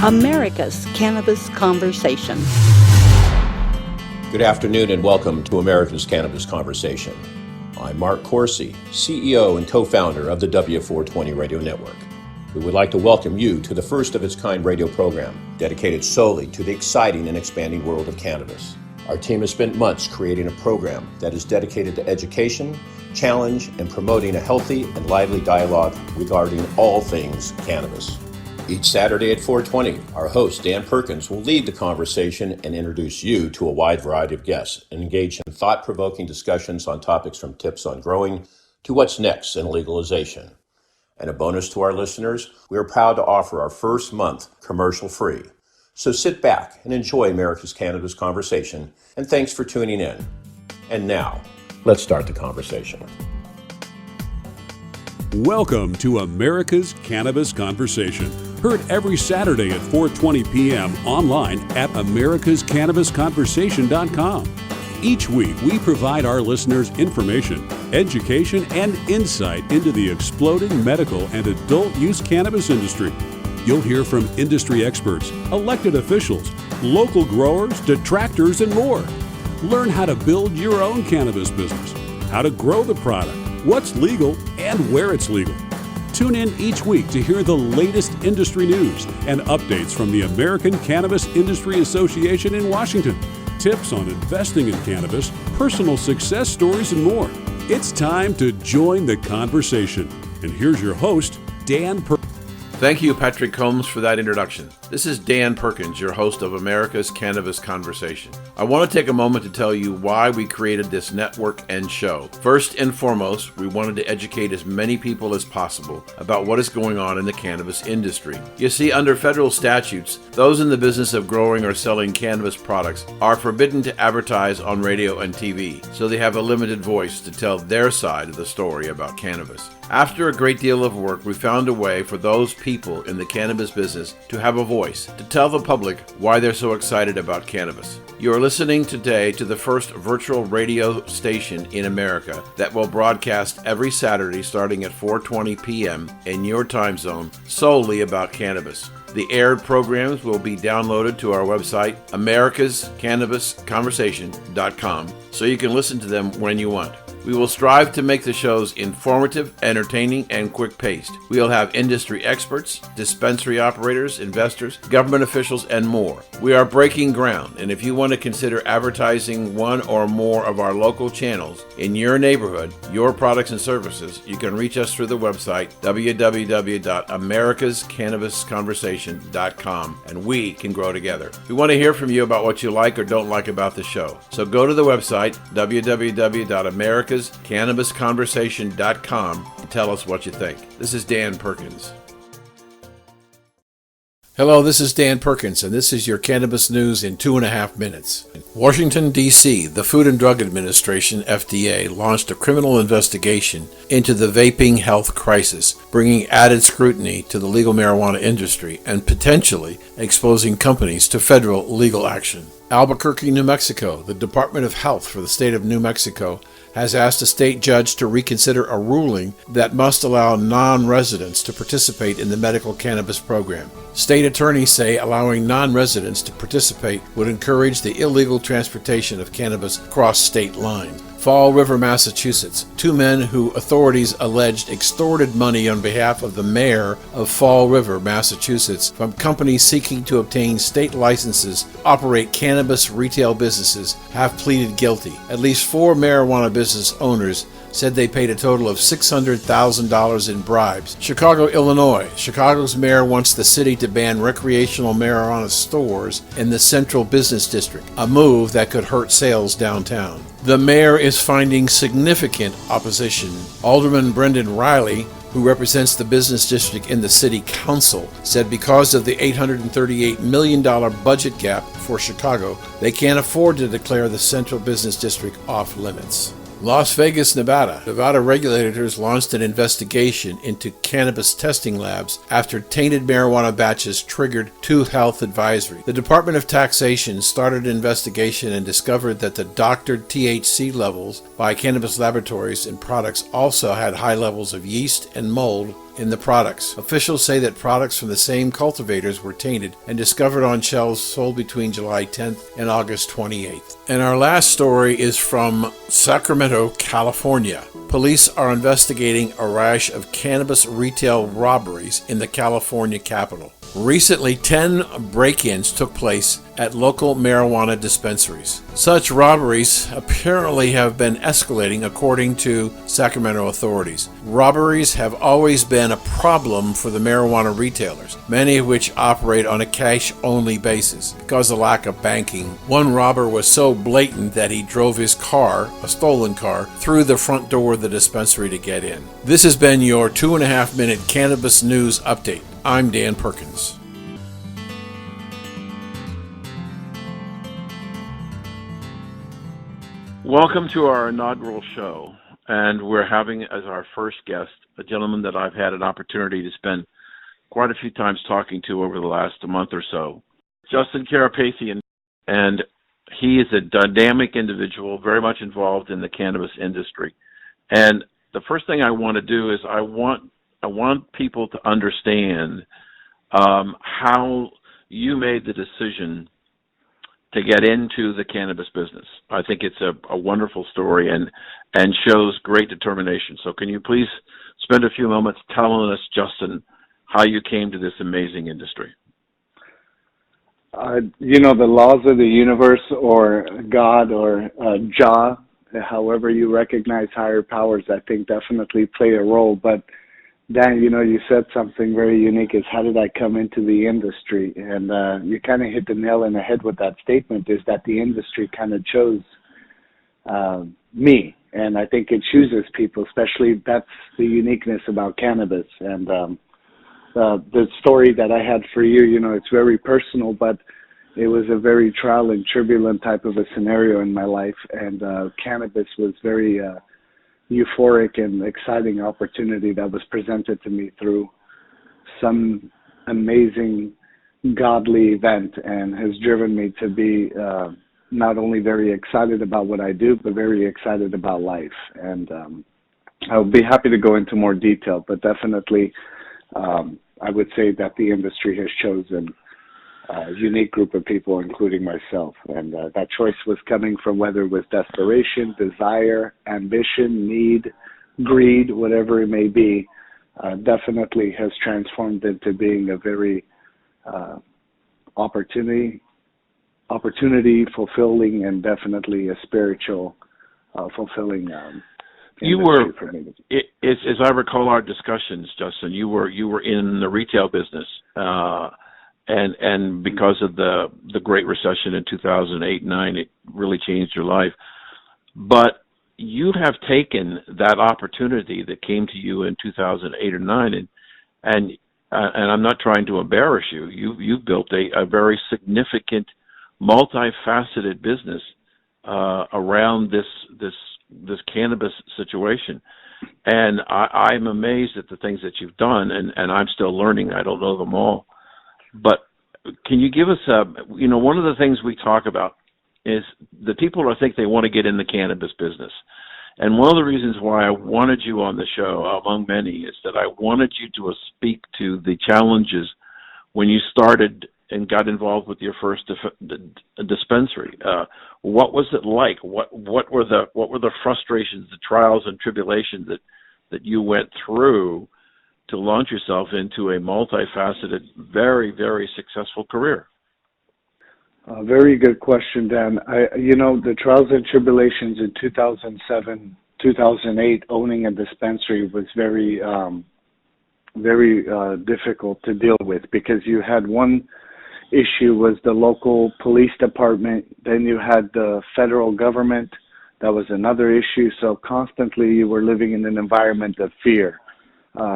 America's Cannabis Conversation. Good afternoon and welcome to America's Cannabis Conversation. I'm Mark Corsi, CEO and co-founder of the W420 Radio Network. We would like to welcome you to the first of its kind radio program dedicated solely to the exciting and expanding world of cannabis. Our team has spent months creating a program that is dedicated to education, challenge, and promoting a healthy and lively dialogue regarding all things cannabis. Each Saturday at 4:20, our host, Dan Perkins, will lead the conversation and introduce you to a wide variety of guests and engage in thought-provoking discussions on topics from tips on growing to what's next in legalization. And a bonus to our listeners, we are proud to offer our first month commercial-free. So sit back and enjoy America's Cannabis Conversation, and thanks for tuning in. And now, let's start the conversation. Welcome to America's Cannabis Conversation. Heard every Saturday at 4:20 p.m. online at americascannabisconversation.com. Each week, we provide our listeners information, education, and insight into the exploding medical and adult use cannabis industry. You'll hear from industry experts, elected officials, local growers, detractors, and more. Learn how to build your own cannabis business, how to grow the product, what's legal, and where it's legal. Tune in each week to hear the latest industry news and updates from the American Cannabis Industry Association in Washington, tips on investing in cannabis, personal success stories, and more. It's time to join the conversation. And here's your host, Dan Perkins. Thank you, Patrick Combs, for that introduction. This is Dan Perkins, your host of America's Cannabis Conversation. I want to take a moment to tell you why we created this network and show. First and foremost, we wanted to educate as many people as possible about what is going on in the cannabis industry. You see, under federal statutes, those in the business of growing or selling cannabis products are forbidden to advertise on radio and TV, so they have a limited voice to tell their side of the story about cannabis. After a great deal of work, we found a way for those people in the cannabis business to have a voice, to tell the public why they're so excited about cannabis. You are listening today to the first virtual radio station in America that will broadcast every Saturday starting at 4:20 p.m. in your time zone solely about cannabis. The aired programs will be downloaded to our website, americascannabisconversation.com, so you can listen to them when you want. We will strive to make the shows informative, entertaining, and quick-paced. We'll have industry experts, dispensary operators, investors, government officials, and more. We are breaking ground, and if you want to consider advertising one or more of our local channels in your neighborhood, your products and services, you can reach us through the website, www.americascannabisconversation.com, and we can grow together. We want to hear from you about what you like or don't like about the show. So go to the website, www.americascannabisconversation.com, and tell us what you think. This is Dan Perkins. Hello, this is Dan Perkins, and this is your cannabis news in 2.5 minutes. Washington, D.C., the Food and Drug Administration, FDA, launched a criminal investigation into the vaping health crisis, bringing added scrutiny to the legal marijuana industry and potentially exposing companies to federal legal action. Albuquerque, New Mexico, the Department of Health for the state of New Mexico has asked a state judge to reconsider a ruling that must allow non-residents to participate in the medical cannabis program. State attorneys say allowing non-residents to participate would encourage the illegal transportation of cannabis across state lines. Fall River, Massachusetts. 2 men who authorities alleged extorted money on behalf of the mayor of Fall River, Massachusetts, from companies seeking to obtain state licenses to operate cannabis retail businesses have pleaded guilty. At least 4 marijuana business owners said they paid a total of $600,000 in bribes. Chicago, Illinois. Chicago's mayor wants the city to ban recreational marijuana stores in the Central Business District, a move that could hurt sales downtown. The mayor is finding significant opposition. Alderman Brendan Riley, who represents the business district in the city council, said because of the $838 million budget gap for Chicago, they can't afford to declare the Central Business District off limits. Las Vegas, Nevada. Nevada regulators launched an investigation into cannabis testing labs after tainted marijuana batches triggered 2 health advisories. The Department of Taxation started an investigation and discovered that the doctored THC levels by cannabis laboratories and products also had high levels of yeast and mold in the products. Officials say that products from the same cultivators were tainted and discovered on shelves sold between July 10th and August 28th. And our last story is from Sacramento, California. Police are investigating a rash of cannabis retail robberies in the California capital. Recently, 10 break-ins took place at local marijuana dispensaries. Such robberies apparently have been escalating, according to Sacramento authorities. Robberies have always been a problem for the marijuana retailers, many of which operate on a cash-only basis because of lack of banking. One robber was so blatant that he drove his car, a stolen car, through the front door of the dispensary to get in. This has been your 2.5-minute Cannabis News Update. I'm Dan Perkins. Welcome to our inaugural show, and we're having as our first guest a gentleman that I've had an opportunity to spend quite a few times talking to over the last month or so, Justin Karapetyan, and he is a dynamic individual, very much involved in the cannabis industry. And the first thing I want to do is I want people to understand how you made the decision to get into the cannabis business. I think it's a wonderful story and shows great determination. So can you please spend a few moments telling us, Justin, how you came to this amazing industry? The laws of the universe, or God, or Jah, however you recognize higher powers, I think definitely play a role. But Dan, you said something very unique, is how did I come into the industry? And you kind of hit the nail on the head with that statement, is that the industry kind of chose me. And I think it chooses people, especially that's the uniqueness about cannabis. And the story that I had for you, it's very personal, but it was a very trial and tribulation type of a scenario in my life. And cannabis was very euphoric and exciting opportunity that was presented to me through some amazing godly event, and has driven me to be not only very excited about what I do, but very excited about life. And I'll be happy to go into more detail, but definitely I would say that the industry has chosen a unique group of people, including myself. And that choice was coming from whether it was desperation, desire, ambition, need, greed, whatever it may be, definitely has transformed into being a very opportunity fulfilling, and definitely a spiritual fulfilling you were, as I recall our discussions, Justin, you were in the retail business, and because of the Great Recession in 2008-9, it really changed your life. But you have taken that opportunity that came to you in 2008 or 9, and I'm not trying to embarrass you. You've built a very significant, multifaceted business around this cannabis situation. And I'm amazed at the things that you've done, and I'm still learning. I don't know them all. But can you give us one of the things we talk about is the people I think they want to get in the cannabis business. And one of the reasons why I wanted you on the show, among many, is that I wanted you to speak to the challenges when you started and got involved with your first dispensary. What was it like? What were the frustrations, the trials and tribulations that you went through to launch yourself into a multifaceted, very, very successful career? Very good question, Dan. The trials and tribulations in 2007, 2008, owning a dispensary was very, very difficult to deal with, because you had one issue was the local police department, then you had the federal government, that was another issue. So constantly you were living in an environment of fear.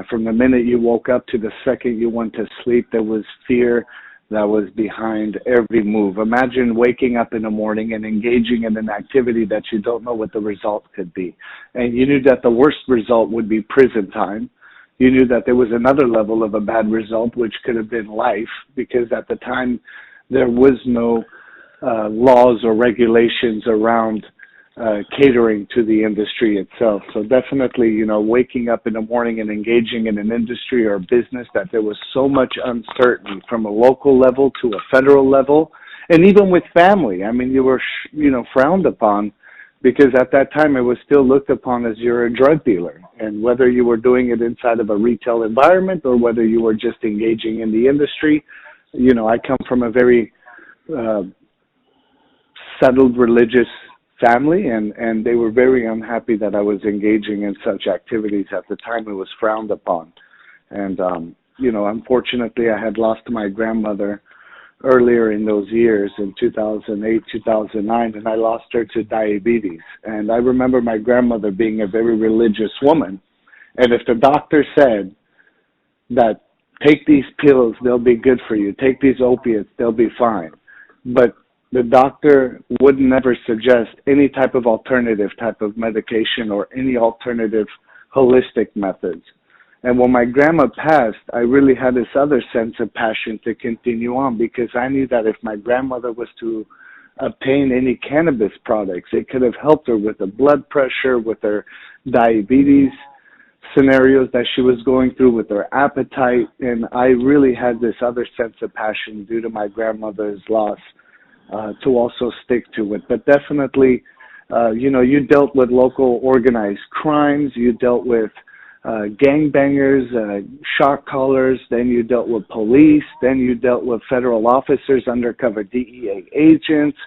From the minute you woke up to the second you went to sleep, there was fear that was behind every move. Imagine waking up in the morning and engaging in an activity that you don't know what the result could be. And you knew that the worst result would be prison time. You knew that there was another level of a bad result, which could have been life, because at the time there was no laws or regulations around catering to the industry itself. So definitely, waking up in the morning and engaging in an industry or a business that there was so much uncertainty from a local level to a federal level, and even with family. I mean, you were, frowned upon, because at that time it was still looked upon as you're a drug dealer. And whether you were doing it inside of a retail environment or whether you were just engaging in the industry, I come from a very settled religious family, and they were very unhappy that I was engaging in such activities. At the time, it was frowned upon. And, unfortunately, I had lost my grandmother earlier in those years, in 2008, 2009, and I lost her to diabetes. And I remember my grandmother being a very religious woman, and if the doctor said that, take these pills, they'll be good for you, take these opiates, they'll be fine, but the doctor would never suggest any type of alternative type of medication or any alternative holistic methods. And when my grandma passed, I really had this other sense of passion to continue on, because I knew that if my grandmother was to obtain any cannabis products, it could have helped her with the blood pressure, with her diabetes scenarios that she was going through, with her appetite. And I really had this other sense of passion due to my grandmother's loss to also stick to it. But definitely, you dealt with local organized crimes, you dealt with gangbangers, shot callers, then you dealt with police, then you dealt with federal officers, undercover DEA agents.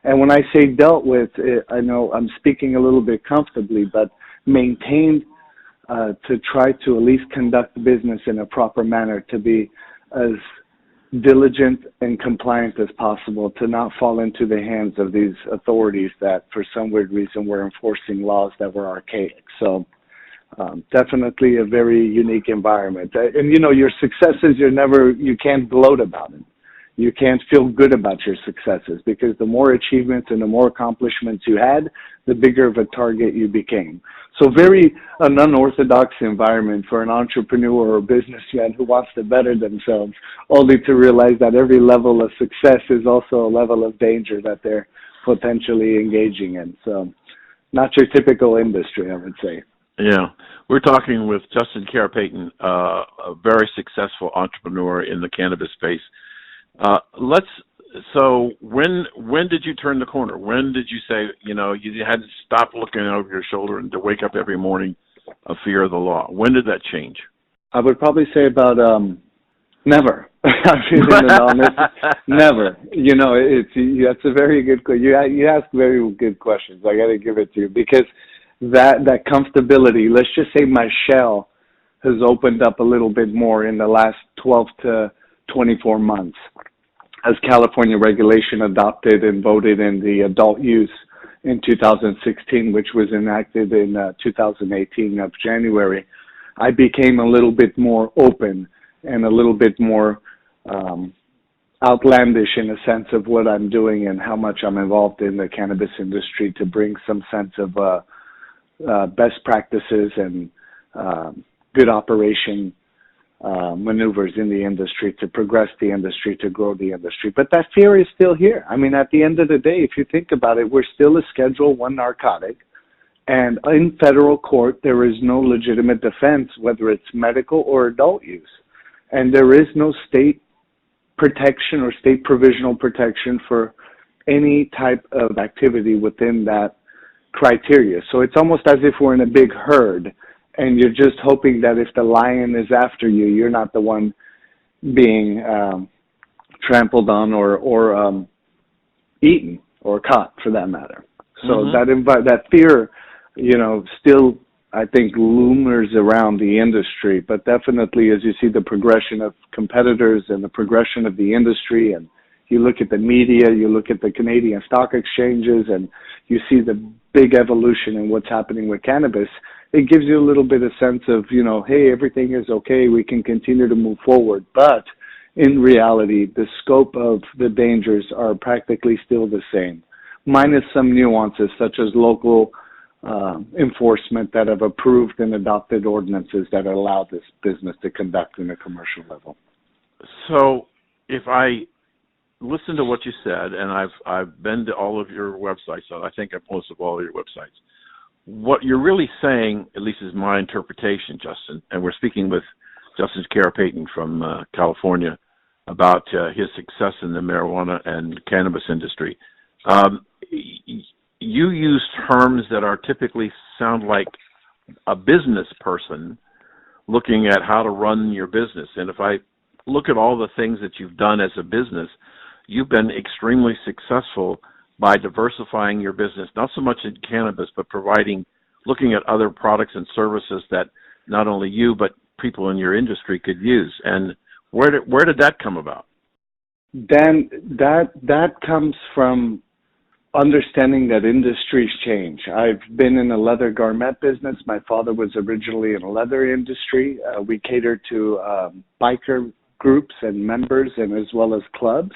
And when I say dealt with, I know I'm speaking a little bit comfortably, but maintained to try to at least conduct business in a proper manner, to be as diligent and compliant as possible, to not fall into the hands of these authorities that for some weird reason were enforcing laws that were archaic. So definitely a very unique environment. And your successes, you can't gloat about it. You can't feel good about your successes, because the more achievements and the more accomplishments you had, the bigger of a target you became. So very an unorthodox environment for an entrepreneur or a businessman who wants to better themselves, only to realize that every level of success is also a level of danger that they're potentially engaging in. So not your typical industry, I would say. Yeah. We're talking with Justin Karapetyan, a very successful entrepreneur in the cannabis space. So when did you turn the corner? When did you say, you had to stop looking over your shoulder and to wake up every morning of fear of the law? When did that change? I would probably say about never. I'm being honest. Never. That's a very good question. You ask very good questions. I got to give it to you, because that comfortability, let's just say my shell has opened up a little bit more in the last 12 to 24 months, as California regulation adopted and voted in the adult use in 2016, which was enacted in 2018 of January. I became a little bit more open and a little bit more outlandish in a sense of what I'm doing and how much I'm involved in the cannabis industry, to bring some sense of best practices and good operation maneuvers in the industry, to progress the industry, to grow the industry. But that fear is still here. I mean, at the end of the day, if you think about it, we're still a Schedule I narcotic, and in federal court, there is no legitimate defense, whether it's medical or adult use. And there is no state protection or state provisional protection for any type of activity within that criteria. So it's almost as if we're in a big herd, and you're just hoping that if the lion is after you, you're not the one being trampled on or eaten or caught, for that matter. So that fear, still, I think, looms around the industry. But definitely, as you see the progression of competitors and the progression of the industry, and you look at the media, you look at the Canadian stock exchanges, and you see the big evolution in what's happening with cannabis, it gives you a little bit of sense of, hey, everything is okay, we can continue to move forward. But in reality, the scope of the dangers are practically still the same, minus some nuances such as local enforcement that have approved and adopted ordinances that allow this business to conduct in a commercial level. So if I listened to what you said, and I've been to all of your websites. So I think I've posted all of your websites. What you're really saying, at least is my interpretation, Justin, and we're speaking with Justin Karapetyan from California about his success in the marijuana and cannabis industry. You use terms that are typically sound like a business person looking at how to run your business. And if I look at all the things that you've done as a business, you've been extremely successful by diversifying your business, not so much in cannabis, but looking at other products and services that not only you, but people in your industry could use. And where did that come about? Dan, that comes from understanding that industries change. I've been in the leather garment business. My father was originally in the leather industry. We catered to biker groups and members, and as well as clubs.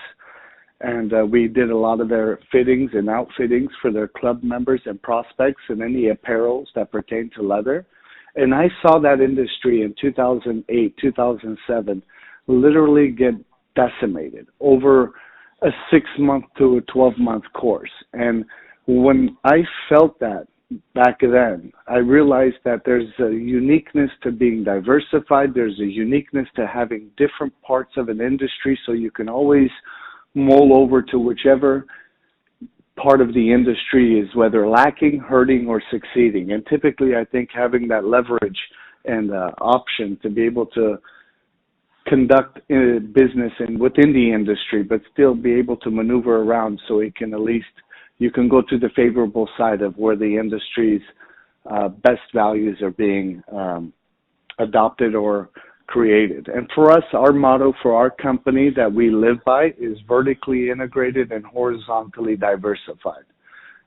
And we did a lot of their fittings and outfittings for their club members and prospects and any apparels that pertain to leather. And I saw that industry in 2008, 2007, literally get decimated over a 6-month to a 12-month course. And when I felt that back then, I realized that there's a uniqueness to being diversified. There's a uniqueness to having different parts of an industry, so you can always mull over to whichever part of the industry is whether lacking, hurting, or succeeding. And typically, I think having that leverage and option to be able to conduct business within the industry, but still be able to maneuver around, so it can at least, you can go to the favorable side of where the industry's best values are being adopted or created. And for us, our motto for our company that we live by is vertically integrated and horizontally diversified.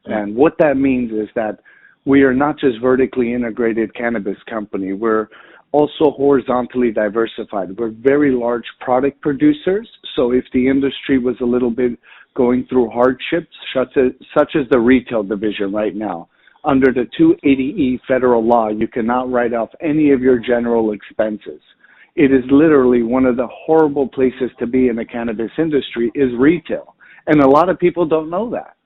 And what that means is that we are not just vertically integrated cannabis company, we're also horizontally diversified. We're very large product producers, so if the industry was a little bit going through hardships, such as the retail division right now, under the 280E federal law, you cannot write off any of your general expenses. It is literally one of the horrible places to be in the cannabis industry is retail. And a lot of people don't know that.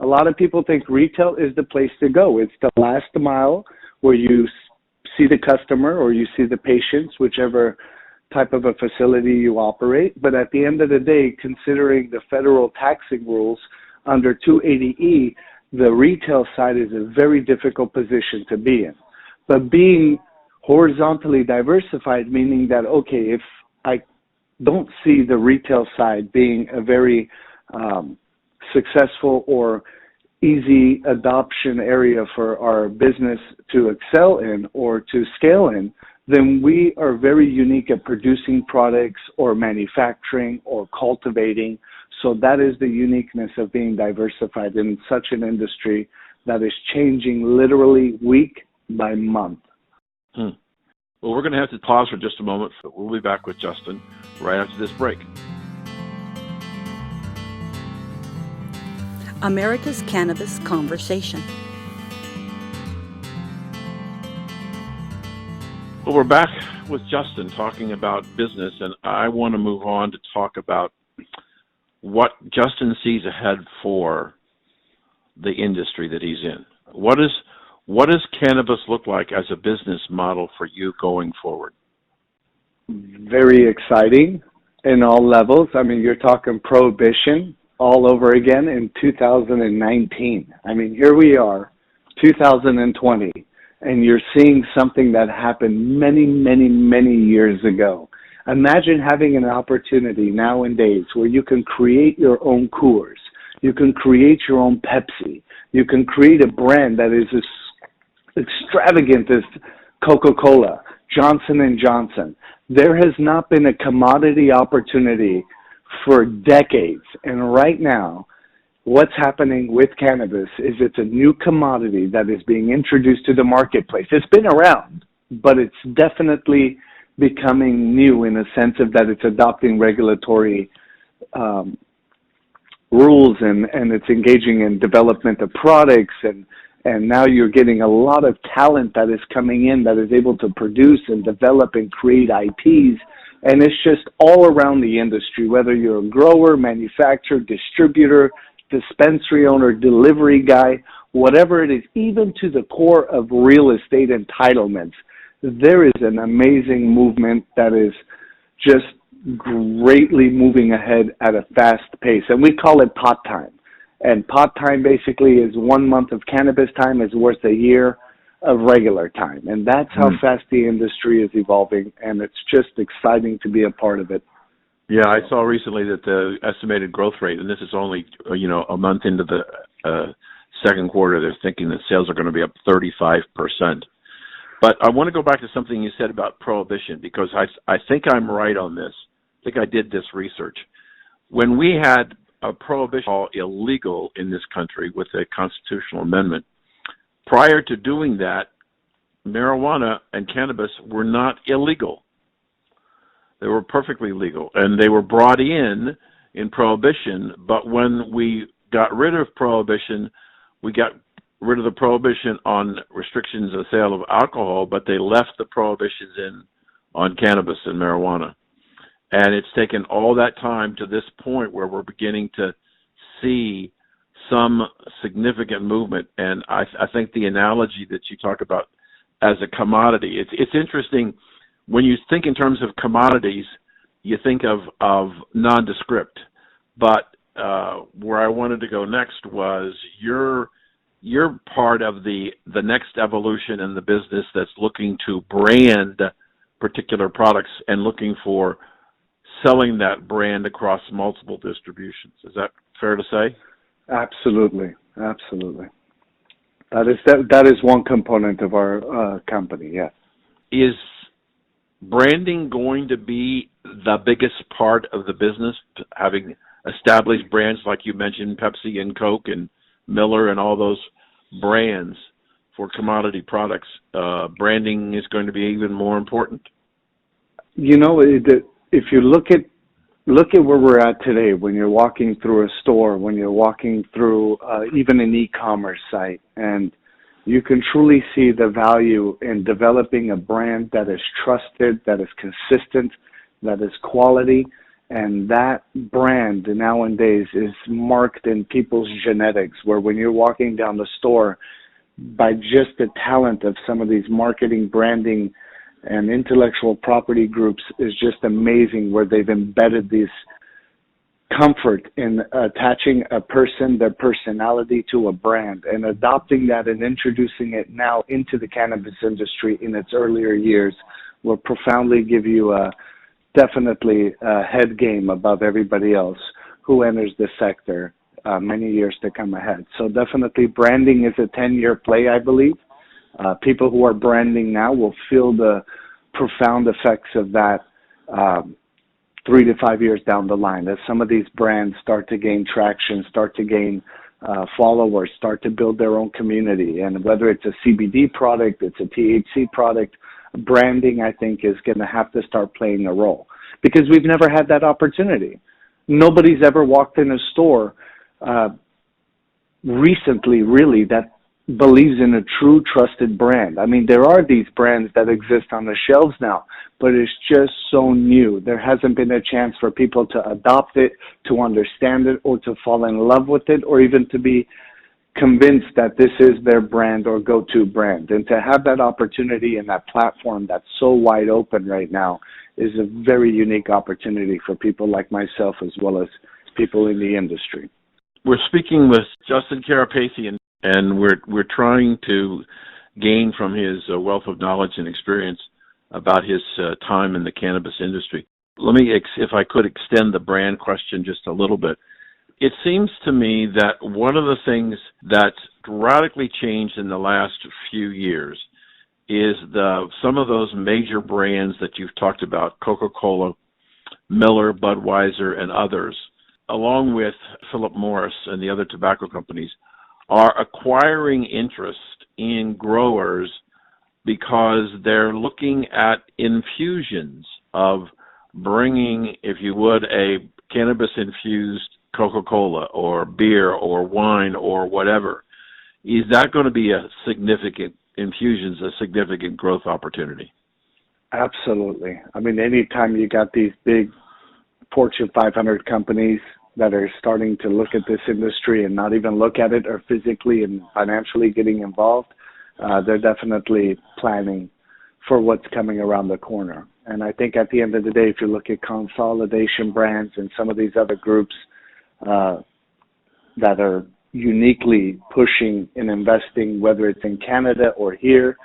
A lot of people think retail is the place to go. It's the last mile where you see the customer or you see the patients, whichever type of a facility you operate. But at the end of the day, considering the federal taxing rules under 280E, the retail side is a very difficult position to be in. But being horizontally diversified, meaning that, okay, if I don't see the retail side being a very successful or easy adoption area for our business to excel in or to scale in, then we are very unique at producing products or manufacturing or cultivating. So that is the uniqueness of being diversified in such an industry that is changing literally week by month. Well, we're going to have to pause for just a moment. We'll be back with Justin right after this break. America's Cannabis Conversation. Well, we're back with Justin talking about business, and I want to move on to talk about what Justin sees ahead for the industry that he's in. What does cannabis look like as a business model for you going forward? Very exciting in all levels. I mean, you're talking prohibition all over again in 2019. I mean, here we are, 2020, and you're seeing something that happened many, many, many years ago. Imagine having an opportunity nowadays where you can create your own Coors, you can create your own Pepsi, you can create a brand that is as extravagant as Coca-Cola, Johnson & Johnson. There has not been a commodity opportunity for decades. And right now, what's happening with cannabis is it's a new commodity that is being introduced to the marketplace. It's been around, but it's definitely becoming new in a sense of that it's adopting regulatory rules and it's engaging in development of products and now you're getting a lot of talent that is coming in that is able to produce and develop and create IPs And it's just all around the industry, whether you're a grower, manufacturer, distributor, dispensary owner, delivery guy, whatever it is, even to the core of real estate entitlements. There is an amazing movement that is just greatly moving ahead at a fast pace. And we call it pot time. And pot time basically is 1 month of cannabis time is worth a year of regular time. And that's how fast the industry is evolving. And it's just exciting to be a part of it. Yeah, I saw recently that the estimated growth rate, and this is only, a month into the second quarter, they're thinking that sales are going to be up 35%. But I want to go back to something you said about prohibition, because I think I'm right on this. I think I did this research. When we had a prohibition illegal in this country with a constitutional amendment, prior to doing that, marijuana and cannabis were not illegal. They were perfectly legal, and they were brought in prohibition. But when we got rid of prohibition, we got rid of the prohibition on restrictions of sale of alcohol, but they left the prohibitions in on cannabis and marijuana. And it's taken all that time to this point where we're beginning to see some significant movement. And I think the analogy that you talk about as a commodity, it's interesting. When you think in terms of commodities, you think of nondescript. But where I wanted to go next was you're part of the next evolution in the business that's looking to brand particular products and looking for selling that brand across multiple distributions. Is that fair to say? Absolutely. That is one component of our company, yes. Is branding going to be the biggest part of the business, having established brands like you mentioned, Pepsi and Coke and Miller and all those brands for commodity products? Branding is going to be even more important. If you look at where we're at today, when you're walking through a store, when you're walking through even an e-commerce site, and you can truly see the value in developing a brand that is trusted, that is consistent, that is quality, and that brand nowadays is marked in people's genetics, where when you're walking down the store, by just the talent of some of these marketing, branding, and intellectual property groups is just amazing, where they've embedded this comfort in attaching a person, their personality to a brand, and adopting that and introducing it now into the cannabis industry in its earlier years will profoundly give you definitely a head game above everybody else who enters the sector many years to come ahead. So definitely branding is a 10-year play, I believe. People who are branding now will feel the profound effects of that 3 to 5 years down the line, as some of these brands start to gain traction, start to gain followers, start to build their own community. And whether it's a CBD product, it's a THC product, branding, I think, is going to have to start playing a role, because we've never had that opportunity. Nobody's ever walked in a store recently, really, that believes in a true trusted brand. I mean, there are these brands that exist on the shelves now, but it's just so new. There hasn't been a chance for people to adopt it, to understand it, or to fall in love with it, or even to be convinced that this is their brand or go-to brand. And to have that opportunity and that platform that's so wide open right now is a very unique opportunity for people like myself, as well as people in the industry. We're speaking with Justin Karapetyan, and we're trying to gain from his wealth of knowledge and experience about his time in the cannabis industry. Let me, if I could, extend the brand question just a little bit. It seems to me that one of the things that's radically changed in the last few years is some of those major brands that you've talked about, Coca-Cola, Miller, Budweiser, and others, along with Philip Morris and the other tobacco companies, are acquiring interest in growers because they're looking at infusions of bringing, if you would, a cannabis-infused Coca-Cola or beer or wine or whatever. Is that going to be a significant growth opportunity? Absolutely. I mean, anytime you got these big Fortune 500 companies that are starting to look at this industry and not even look at it or physically and financially getting involved, they're definitely planning for what's coming around the corner. And I think at the end of the day, if you look at consolidation brands and some of these other groups that are uniquely pushing and investing, whether it's in Canada or here,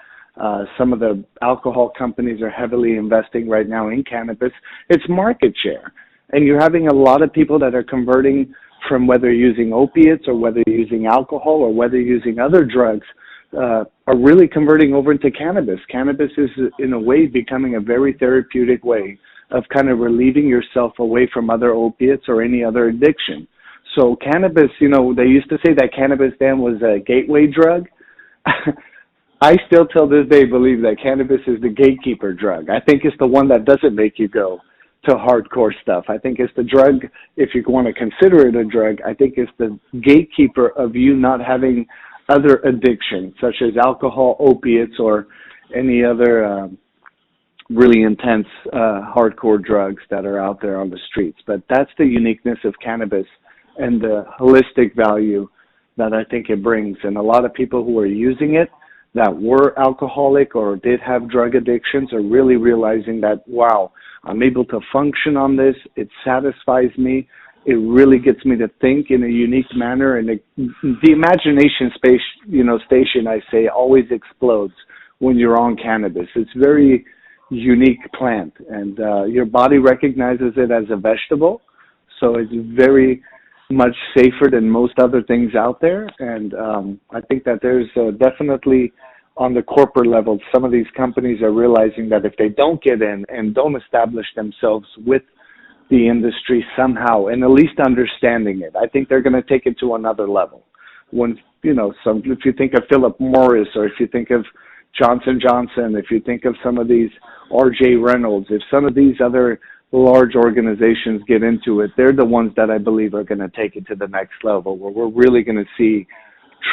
some of the alcohol companies are heavily investing right now in cannabis. It's market share. And you're having a lot of people that are converting from whether using opiates or whether using alcohol or whether using other drugs, are really converting over into cannabis. Cannabis is, in a way, becoming a very therapeutic way of kind of relieving yourself away from other opiates or any other addiction. So cannabis, they used to say that cannabis then was a gateway drug. I still till this day believe that cannabis is the gatekeeper drug. I think it's the one that doesn't make you go to hardcore stuff. I think it's the drug, if you want to consider it a drug, I think it's the gatekeeper of you not having other addictions, such as alcohol, opiates, or any other really intense hardcore drugs that are out there on the streets. But that's the uniqueness of cannabis and the holistic value that I think it brings. And a lot of people who are using it that were alcoholic or did have drug addictions are really realizing that, wow, I'm able to function on this. It satisfies me. It really gets me to think in a unique manner. And the imagination space, station, I say, always explodes when you're on cannabis. It's very unique plant, and your body recognizes it as a vegetable. So it's very much safer than most other things out there. And I think that there's definitely, on the corporate level, some of these companies are realizing that if they don't get in and don't establish themselves with the industry somehow, and at least understanding it, I think they're going to take it to another level. When, if you think of Philip Morris, or if you think of Johnson & Johnson, if you think of some of these R.J. Reynolds, if some of these other large organizations get into it, they're the ones that I believe are going to take it to the next level, where we're really going to see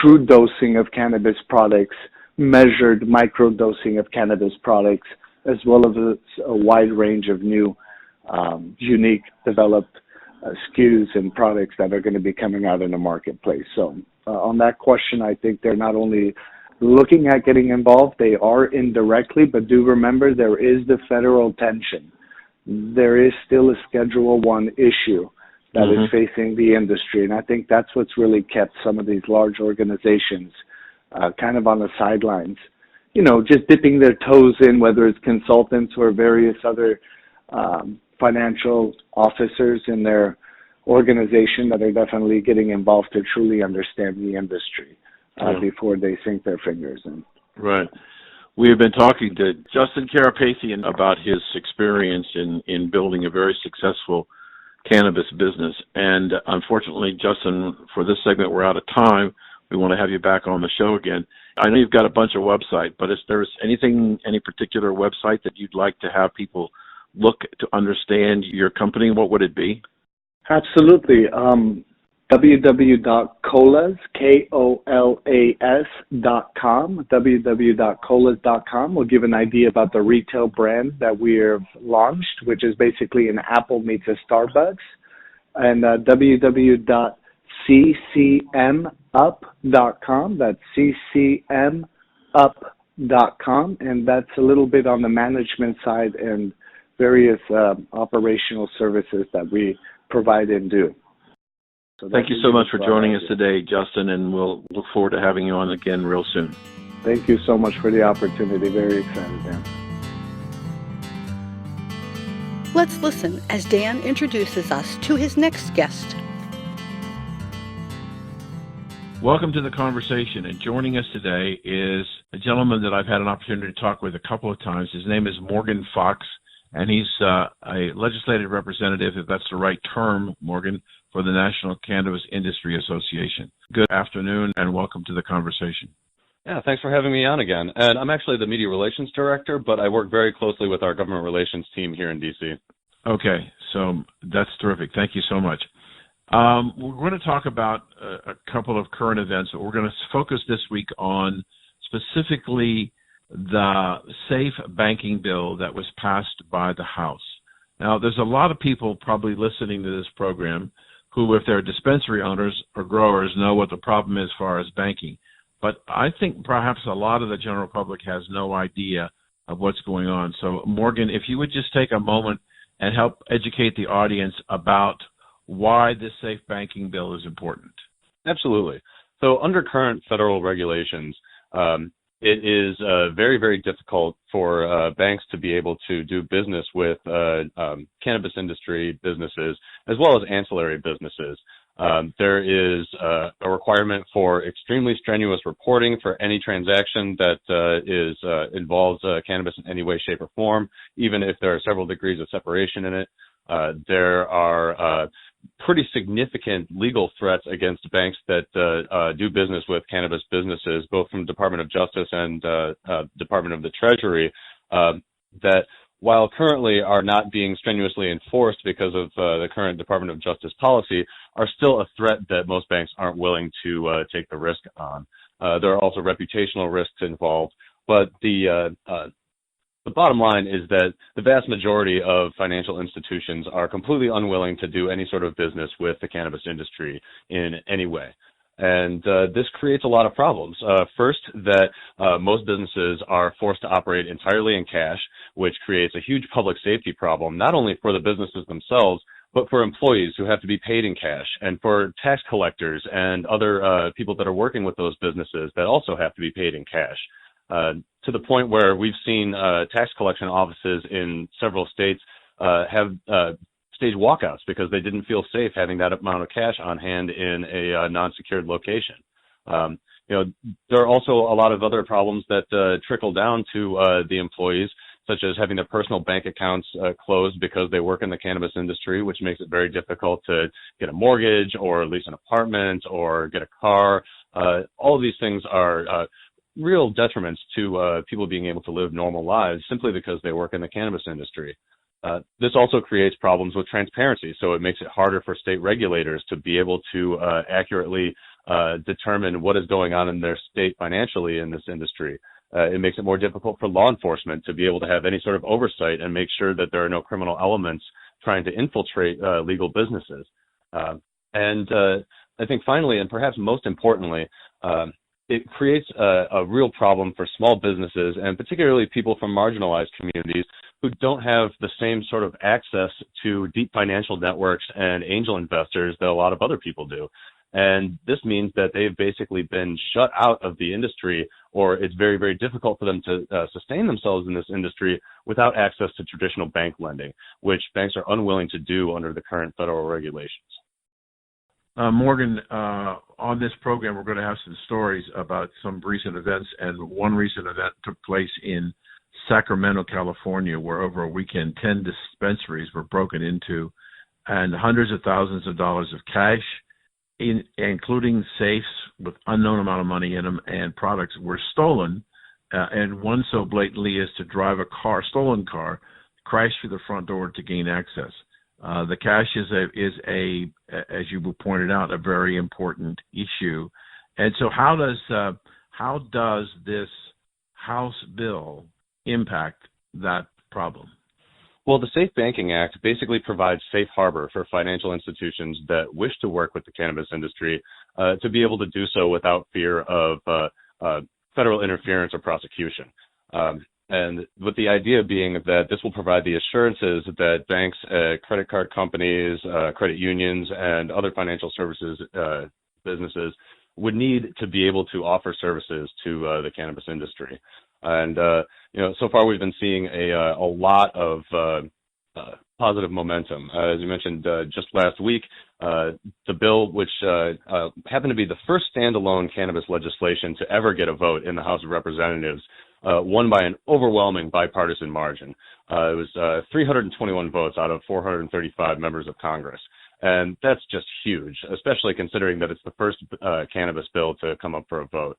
true dosing of cannabis products, measured micro-dosing of cannabis products, as well as a wide range of new, unique, developed SKUs and products that are going to be coming out in the marketplace. So on that question, I think they're not only looking at getting involved, they are indirectly, but do remember there is the federal tension. There is still a Schedule I issue that is facing the industry, and I think that's what's really kept some of these large organizations kind of on the sidelines, just dipping their toes in, whether it's consultants or various other financial officers in their organization that are definitely getting involved to truly understand the industry before they sink their fingers in. Right. We have been talking to Justin Karapetyan about his experience in building a very successful cannabis business. And unfortunately, Justin, for this segment, we're out of time. We want to have you back on the show again. I know you've got a bunch of websites, but if there's any particular website that you'd like to have people look to understand your company, what would it be? Absolutely. www.colas, KOLAS.com, www.colas.com will give an idea about the retail brand that we have launched, which is basically an Apple meets a Starbucks, and www.ccmup.com, that's ccmup.com, and that's a little bit on the management side and various operational services that we provide and do. So thank you so much for joining us today, Justin, and we'll look forward to having you on again real soon. Thank you so much for the opportunity. Very excited, Dan. Let's listen as Dan introduces us to his next guest. Welcome to the conversation, and joining us today is a gentleman that I've had an opportunity to talk with a couple of times. His name is Morgan Fox, and he's a legislative representative, if that's the right term, Morgan, for the National Cannabis Industry Association. Good afternoon, and welcome to the conversation. Yeah, thanks for having me on again. And I'm actually the Media Relations Director, but I work very closely with our Government Relations team here in D.C. Okay, so that's terrific. Thank you so much. We're going to talk about a couple of current events, but we're going to focus this week on specifically the safe banking bill that was passed by the House. Now, there's a lot of people probably listening to this program who, if they're dispensary owners or growers, know what the problem is as far as banking. But I think perhaps a lot of the general public has no idea of what's going on. So, Morgan, if you would just take a moment and help educate the audience about why this safe banking bill is important. Absolutely. So under current federal regulations, it is very, very difficult for banks to be able to do business with cannabis industry businesses as well as ancillary businesses. There is a requirement for extremely strenuous reporting for any transaction that involves cannabis in any way, shape, or form, even if there are several degrees of separation in it. There are pretty significant legal threats against banks that do business with cannabis businesses, both from Department of Justice and Department of the Treasury, that while currently are not being strenuously enforced because of the current Department of Justice policy, are still a threat that most banks aren't willing to take the risk on. There are also reputational risks involved, but the bottom line is that the vast majority of financial institutions are completely unwilling to do any sort of business with the cannabis industry in any way. And this creates a lot of problems. First, that most businesses are forced to operate entirely in cash, which creates a huge public safety problem, not only for the businesses themselves, but for employees who have to be paid in cash, and for tax collectors and other people that are working with those businesses that also have to be paid in cash. To the point where we've seen tax collection offices in several states have stage walkouts because they didn't feel safe having that amount of cash on hand in a non-secured location. There are also a lot of other problems that trickle down to the employees, such as having their personal bank accounts closed because they work in the cannabis industry, which makes it very difficult to get a mortgage or lease an apartment or get a car. All of these things are real detriments to people being able to live normal lives simply because they work in the cannabis industry. This also creates problems with transparency, so it makes it harder for state regulators to be able to accurately determine what is going on in their state financially in this industry. It makes it more difficult for law enforcement to be able to have any sort of oversight and make sure that there are no criminal elements trying to infiltrate legal businesses. And I think finally, and perhaps most importantly, it creates a real problem for small businesses and particularly people from marginalized communities who don't have the same sort of access to deep financial networks and angel investors that a lot of other people do. And this means that they've basically been shut out of the industry, or it's very, very difficult for them to sustain themselves in this industry without access to traditional bank lending, which banks are unwilling to do under the current federal regulations. Morgan, on this program, we're going to have some stories about some recent events, and one recent event took place in Sacramento, California, where over a weekend 10 dispensaries were broken into and hundreds of thousands of dollars of cash, including safes with unknown amount of money in them, and products were stolen, and one so blatantly as to drive a stolen car, crash through the front door to gain access. The cash is as you pointed out, a very important issue. And so how does this House bill impact that problem? Well, the Safe Banking Act basically provides safe harbor for financial institutions that wish to work with the cannabis industry to be able to do so without fear of federal interference or prosecution. And with the idea being that this will provide the assurances that banks, credit card companies, credit unions, and other financial services businesses would need to be able to offer services to the cannabis industry. And so far we've been seeing a lot of positive momentum. As you mentioned, just last week, the bill, which happened to be the first standalone cannabis legislation to ever get a vote in the House of Representatives, won by an overwhelming bipartisan margin. It was 321 votes out of 435 members of Congress. And that's just huge, especially considering that it's the first cannabis bill to come up for a vote.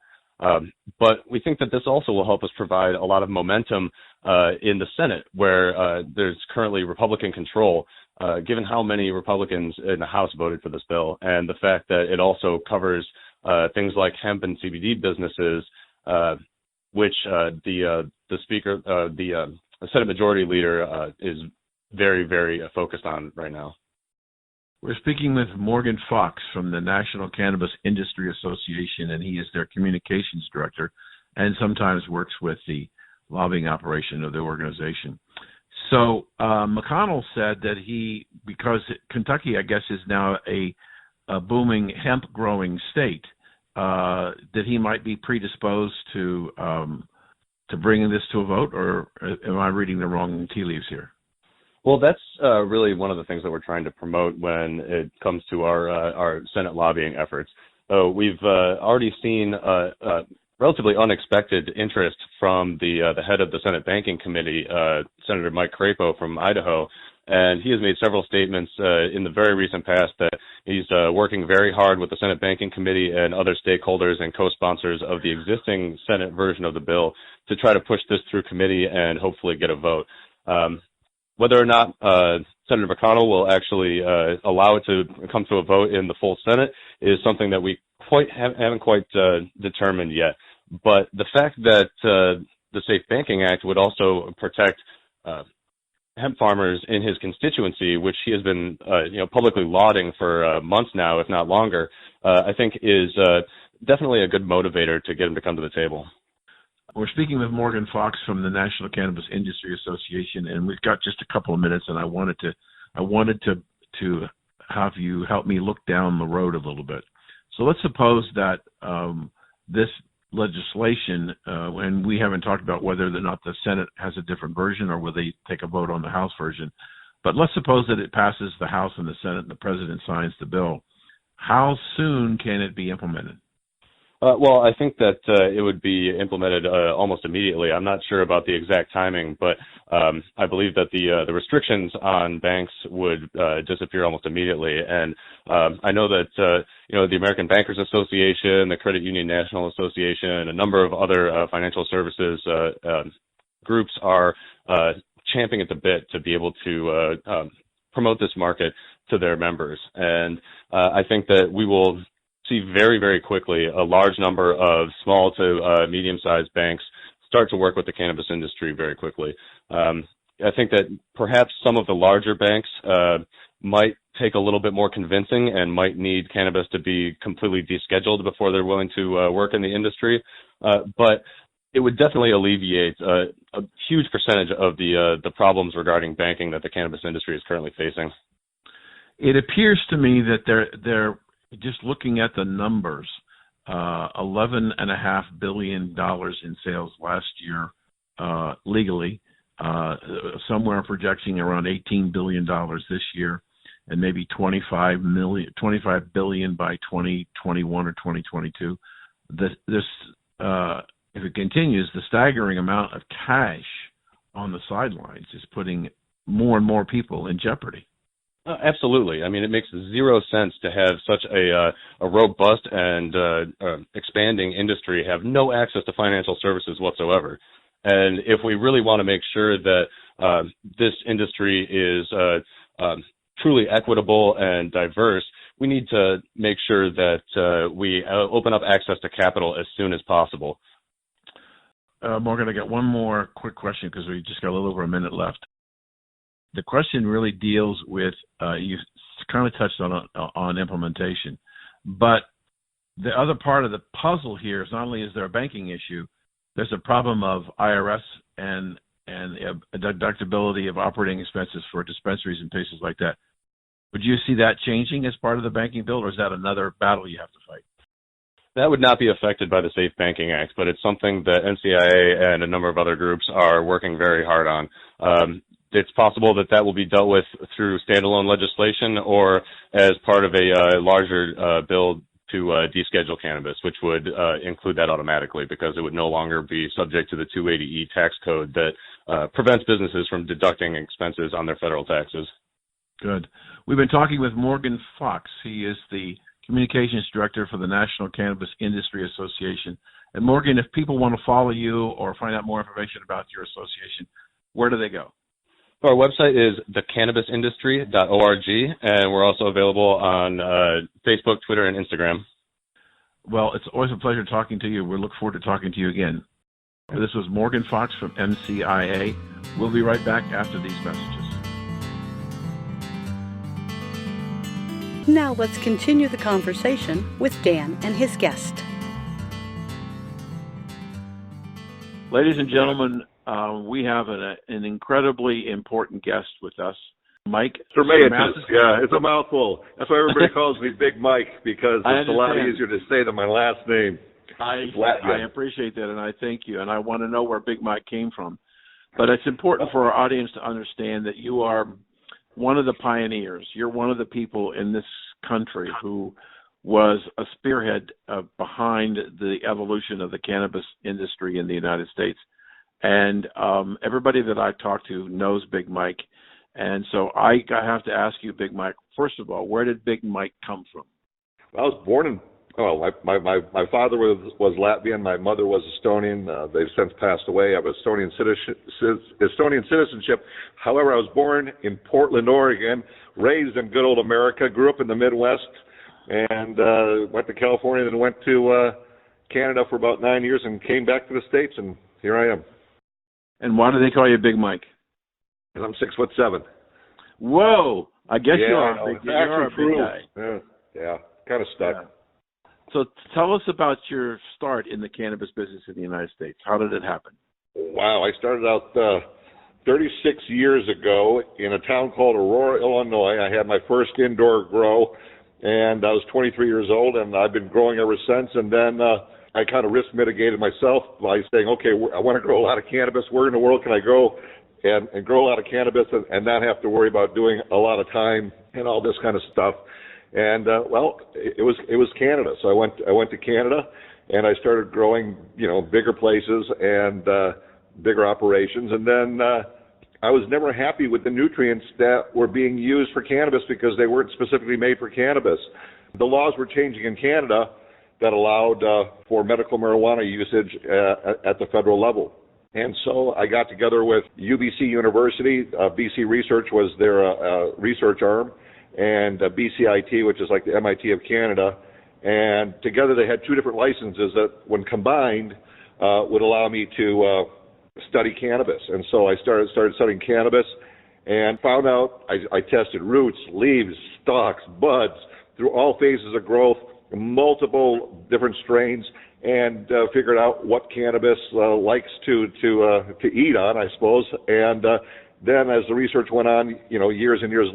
But we think that this also will help us provide a lot of momentum in the Senate, where there's currently Republican control, given how many Republicans in the House voted for this bill, and the fact that it also covers things like hemp and CBD businesses. which the speaker, the Senate Majority Leader, is very, very focused on right now. We're speaking with Morgan Fox from the National Cannabis Industry Association, and he is their communications director and sometimes works with the lobbying operation of the organization. So McConnell said that because Kentucky, I guess, is now a booming hemp growing state, that he might be predisposed to bringing this to a vote, or am I reading the wrong tea leaves here? Well, that's really one of the things that we're trying to promote when it comes to our Senate lobbying efforts. We've already seen relatively unexpected interest from the head of the Senate Banking Committee, Senator Mike Crapo from Idaho, and he has made several statements in the very recent past that he's working very hard with the Senate Banking Committee and other stakeholders and co-sponsors of the existing Senate version of the bill to try to push this through committee and hopefully get a vote. Whether or not Senator McConnell will actually allow it to come to a vote in the full Senate is something that we haven't quite determined yet. But the fact that the Safe Banking Act would also protect hemp farmers in his constituency, which he has been publicly lauding for months now, if not longer, I think is definitely a good motivator to get him to come to the table. We're speaking with Morgan Fox from the National Cannabis Industry Association, and we've got just a couple of minutes, and I wanted to have you help me look down the road a little bit. So let's suppose that this legislation, and we haven't talked about whether or not the Senate has a different version or whether they take a vote on the House version, but let's suppose that it passes the House and the Senate and the President signs the bill. How soon can it be implemented? Well, I think that it would be implemented almost immediately. I'm not sure about the exact timing, but I believe that the restrictions on banks would disappear almost immediately. And I know that the American Bankers Association, the Credit Union National Association, and a number of other financial services groups are champing at the bit to be able to promote this market to their members. And I think that we will see very, very quickly a large number of small to medium-sized banks start to work with the cannabis industry very quickly. I think that perhaps some of the larger banks might take a little bit more convincing and might need cannabis to be completely descheduled before they're willing to work in the industry. But it would definitely alleviate a huge percentage of the problems regarding banking that the cannabis industry is currently facing. It appears to me that they're just looking at the numbers, $11.5 billion in sales last year legally, somewhere projecting around $18 billion this year, and maybe $25 billion by 2021 or 2022. If it continues, the staggering amount of cash on the sidelines is putting more and more people in jeopardy. Absolutely. I mean, it makes zero sense to have such a robust and expanding industry have no access to financial services whatsoever. And if we really want to make sure that this industry is truly equitable and diverse, we need to make sure that we open up access to capital as soon as possible. Morgan, I got one more quick question because we just got a little over a minute left. The question really deals with, you kind of touched on implementation, but the other part of the puzzle here is not only is there a banking issue, there's a problem of IRS and a deductibility of operating expenses for dispensaries and places like that. Would you see that changing as part of the banking bill, or is that another battle you have to fight? That would not be affected by the Safe Banking Act, but it's something that NCIA and a number of other groups are working very hard on. It's possible that will be dealt with through standalone legislation or as part of a larger bill to deschedule cannabis, which would include that automatically because it would no longer be subject to the 280E tax code that prevents businesses from deducting expenses on their federal taxes. Good. We've been talking with Morgan Fox. He is the Communications Director for the National Cannabis Industry Association. And Morgan, if people want to follow you or find out more information about your association, where do they go? Our website is thecannabisindustry.org, and we're also available on Facebook, Twitter, and Instagram. Well, it's always a pleasure talking to you. We look forward to talking to you again. This was Morgan Fox from MCIA. We'll be right back after these messages. Now let's continue the conversation with Dan and his guest. Ladies and gentlemen, we have an incredibly important guest with us, Mike. Yeah, it's a mouthful. That's why everybody calls me Big Mike, because it's a lot easier to say than my last name. I appreciate that, and I thank you, and I want to know where Big Mike came from. But it's important for our audience to understand that you are one of the pioneers. You're one of the people in this country who was a spearhead behind the evolution of the cannabis industry in the United States. And everybody that I talk to knows Big Mike. And so I have to ask you, Big Mike, first of all, where did Big Mike come from? I was born in, my father was Latvian, my mother was Estonian. They've since passed away. I have Estonian citizenship. However, I was born in Portland, Oregon, raised in good old America, grew up in the Midwest, and went to California, then went to Canada for about 9 years and came back to the States, and here I am. And why do they call you Big Mike? Because I'm 6'7". Whoa! I guess you are a big guy. Yeah, kind of stuck. Yeah. So tell us about your start in the cannabis business in the United States. How did it happen? Wow, I started out 36 years ago in a town called Aurora, Illinois. I had my first indoor grow, and I was 23 years old, and I've been growing ever since. And then I kind of risk mitigated myself by saying, okay, I want to grow a lot of cannabis. Where in the world can I go and grow a lot of cannabis and not have to worry about doing a lot of time and all this kind of stuff? And it was Canada. So I went to Canada, and I started growing, bigger places and bigger operations. And then I was never happy with the nutrients that were being used for cannabis because they weren't specifically made for cannabis. The laws were changing in Canada that allowed for medical marijuana usage at the federal level. And so I got together with UBC University. BC Research was their research arm, and BCIT, which is like the MIT of Canada. And together they had two different licenses that, when combined, would allow me to study cannabis. And so I started studying cannabis and found out I tested roots, leaves, stalks, buds, through all phases of growth, multiple different strains, and figured out what cannabis likes to eat on, I suppose. And then as the research went on, years and years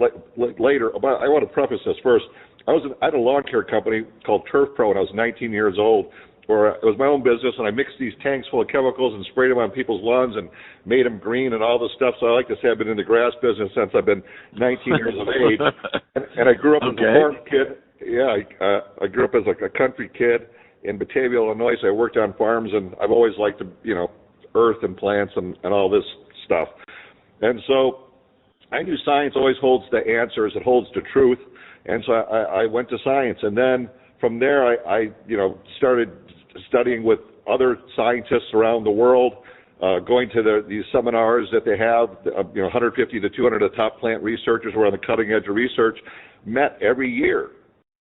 later, I want to preface this first. I had a lawn care company called Turf Pro when I was 19 years old, where it was my own business, and I mixed these tanks full of chemicals and sprayed them on people's lawns and made them green and all this stuff. So I like to say I've been in the grass business since I've been 19 years of age. And I grew up as a farm kid. Yeah, I grew up as like a country kid in Batavia, Illinois. So I worked on farms, and I've always liked earth and plants and all this stuff. And so I knew science always holds the answers, it holds the truth. And so I went to science. And then from there, I started studying with other scientists around the world, going to these seminars that they have, 150 to 200 of the top plant researchers who are on the cutting edge of research, met every year.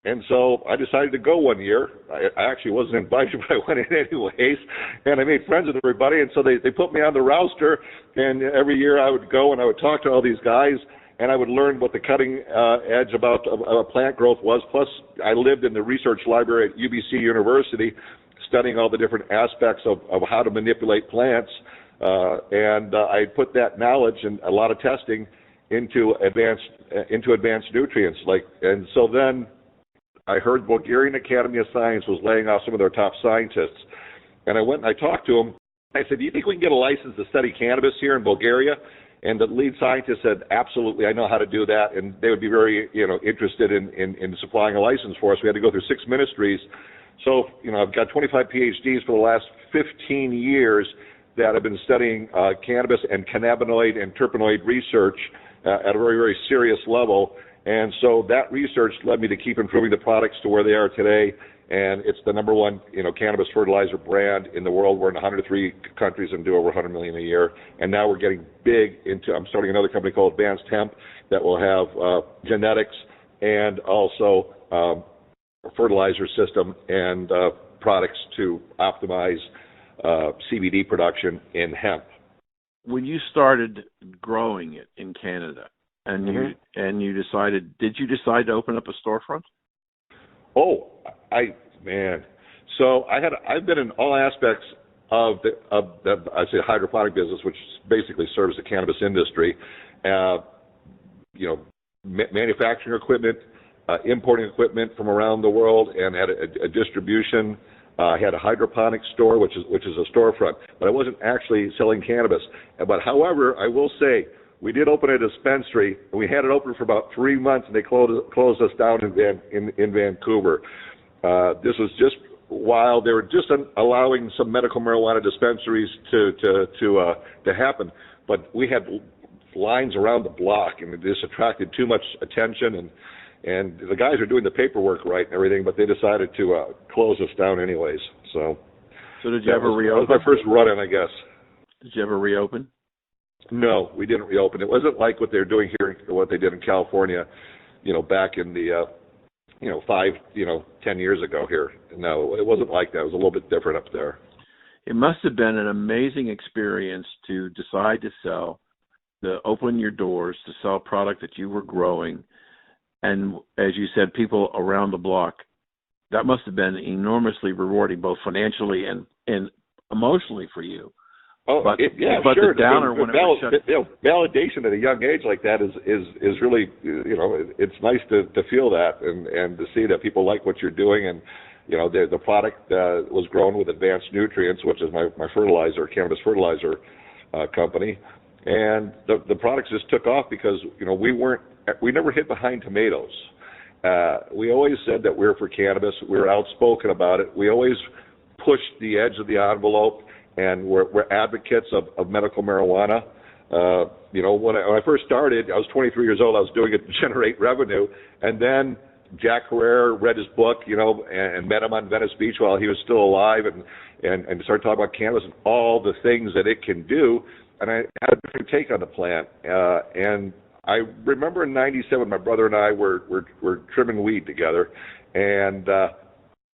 And so I decided to go one year. I actually wasn't invited, but I went in anyways. And I made friends with everybody. And so they put me on the roster. And every year I would go and I would talk to all these guys. And I would learn what the cutting edge about plant growth was. Plus, I lived in the research library at UBC University, studying all the different aspects of how to manipulate plants. And I put that knowledge and a lot of testing into advanced nutrients. And so then I heard Bulgarian Academy of Science was laying off some of their top scientists. And I went and I talked to them. I said, do you think we can get a license to study cannabis here in Bulgaria? And the lead scientist said, absolutely, I know how to do that. And they would be very, interested in supplying a license for us. We had to go through 6 ministries. So, I've got 25 PhDs for the last 15 years that have been studying cannabis and cannabinoid and terpenoid research at a very, very serious level. And so that research led me to keep improving the products to where they are today. And it's the number one, cannabis fertilizer brand in the world. We're in 103 countries and do over 100 million a year. And now we're getting big into, I'm starting another company called Advanced Hemp that will have genetics and also a fertilizer system and products to optimize CBD production in hemp. When you started growing it in Canada, and you decided, did you decide to open up a storefront? Oh, So I've been in all aspects of the I say hydroponic business, which basically serves the cannabis industry. Manufacturing equipment, importing equipment from around the world, and had a distribution. I had a hydroponic store, which is a storefront, but I wasn't actually selling cannabis. But however, I will say we did open a dispensary, and we had it open for about 3 months, and they closed us down in Vancouver. This was just while they were just allowing some medical marijuana dispensaries to happen, but we had lines around the block, and this attracted too much attention, and the guys are doing the paperwork right and everything, but they decided to close us down anyways. So did you ever reopen? That was my first run-in, I guess. Did you ever reopen? No, we didn't reopen. It wasn't like what they're doing here, or what they did in California, back in the 10 years ago here. No, it wasn't like that. It was a little bit different up there. It must have been an amazing experience to decide to open your doors, to sell product that you were growing. And as you said, people around the block, that must have been enormously rewarding, both financially and emotionally for you. Oh, but sure. The downer when it was shut. Validation at a young age like that is really, it's nice to feel that and to see that people like what you're doing, and the product was grown with Advanced Nutrients, which is my fertilizer, cannabis fertilizer company, and the products just took off because we never hid behind tomatoes. We always said that we're for cannabis. We were outspoken about it. We always pushed the edge of the envelope. And we're advocates of medical marijuana. When I first started, I was 23 years old. I was doing it to generate revenue. And then Jack Herrera read his book, and met him on Venice Beach while he was still alive, and started talking about cannabis and all the things that it can do. And I had a different take on the plant. And I remember in '97, my brother and I were trimming weed together. And